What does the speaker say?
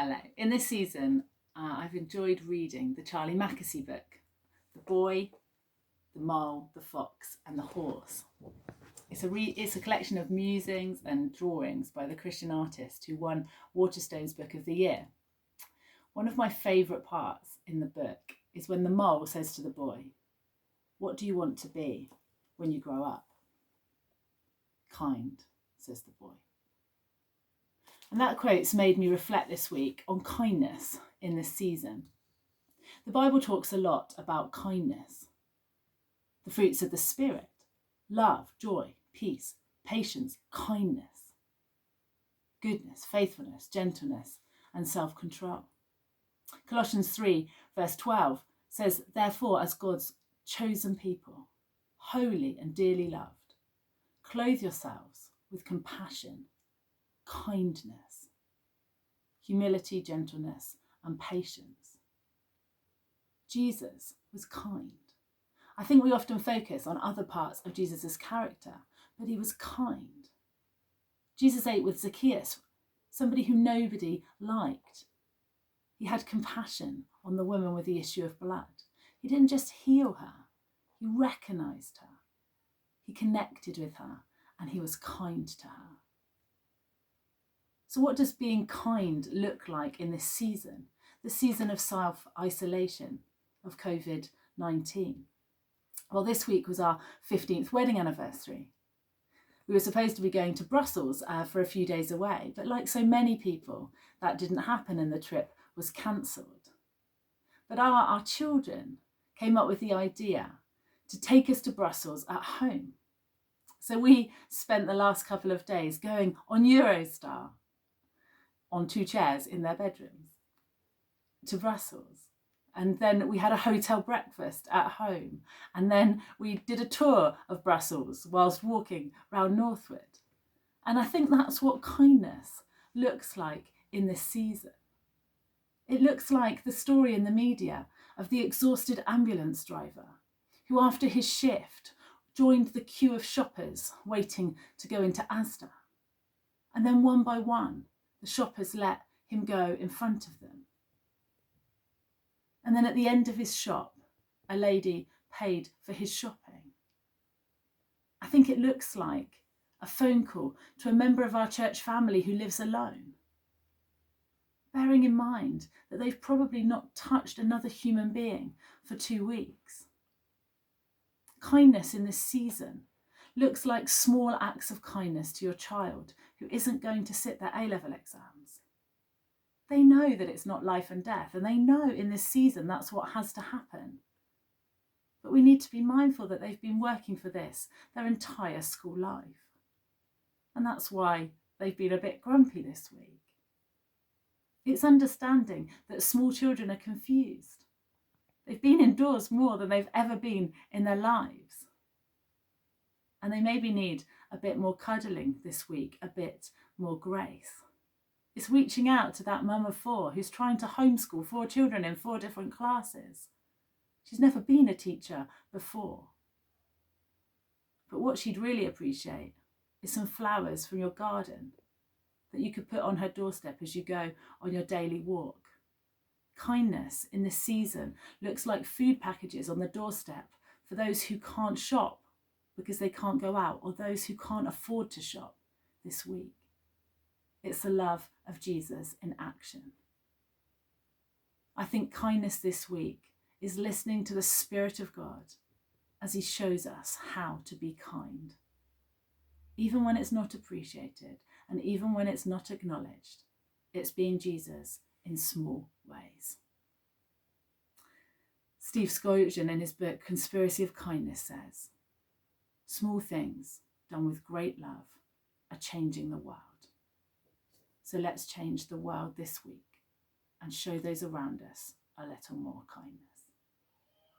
Hello. In this season, I've enjoyed reading the Charlie Mackesy book, The Boy, the Mole, the Fox and the Horse. It's a collection of musings and drawings by the Christian artist who won Waterstone's Book of the Year. One of my favourite parts in the book is when the mole says to the boy, "What do you want to be when you grow up?" "Kind," says the boy. And that quote's made me reflect this week on kindness in this season. The Bible talks a lot about kindness. The fruits of the Spirit: love, joy, peace, patience, kindness, goodness, faithfulness, gentleness, and self-control. Colossians 3 verse 12 says, "Therefore, as God's chosen people, holy and dearly loved, clothe yourselves with compassion, kindness, humility, gentleness, and patience." Jesus was kind. I think we often focus on other parts of Jesus' character, but he was kind. Jesus ate with Zacchaeus, somebody who nobody liked. He had compassion on the woman with the issue of blood. He didn't just heal her, he recognised her. He connected with her and he was kind to her. So what does being kind look like in this season? The season of self-isolation, of COVID-19. Well, this week was our 15th wedding anniversary. We were supposed to be going to Brussels for a few days away, but like so many people, that didn't happen and the trip was cancelled. But our children came up with the idea to take us to Brussels at home. So we spent the last couple of days going on Eurostar on 2 chairs in their bedrooms to Brussels. And then we had a hotel breakfast at home. And then we did a tour of Brussels whilst walking round Northwood. And I think that's what kindness looks like in this season. It looks like the story in the media of the exhausted ambulance driver who, after his shift, joined the queue of shoppers waiting to go into Asda. And then one by one, the shoppers let him go in front of them. And then at the end of his shop, a lady paid for his shopping. I think it looks like a phone call to a member of our church family who lives alone, bearing in mind that they've probably not touched another human being for 2 weeks. Kindness in this season looks like small acts of kindness to your child who isn't going to sit their A-level exams. They know that it's not life and death, and they know in this season that's what has to happen. But we need to be mindful that they've been working for this their entire school life. And that's why they've been a bit grumpy this week. It's understanding that small children are confused. They've been indoors more than they've ever been in their lives. And they maybe need a bit more cuddling this week, a bit more grace. It's reaching out to that mum of 4 who's trying to homeschool 4 children in 4 different classes. She's never been a teacher before. But what she'd really appreciate is some flowers from your garden that you could put on her doorstep as you go on your daily walk. Kindness in this season looks like food packages on the doorstep for those who can't shop because they can't go out, or those who can't afford to shop this week. It's the love of Jesus in action. I think kindness this week is listening to the Spirit of God as he shows us how to be kind. Even when it's not appreciated and even when it's not acknowledged, it's being Jesus in small ways. Steve Scourgeon, in his book Conspiracy of Kindness, says, "Small things done with great love are changing the world." So let's change the world this week and show those around us a little more kindness.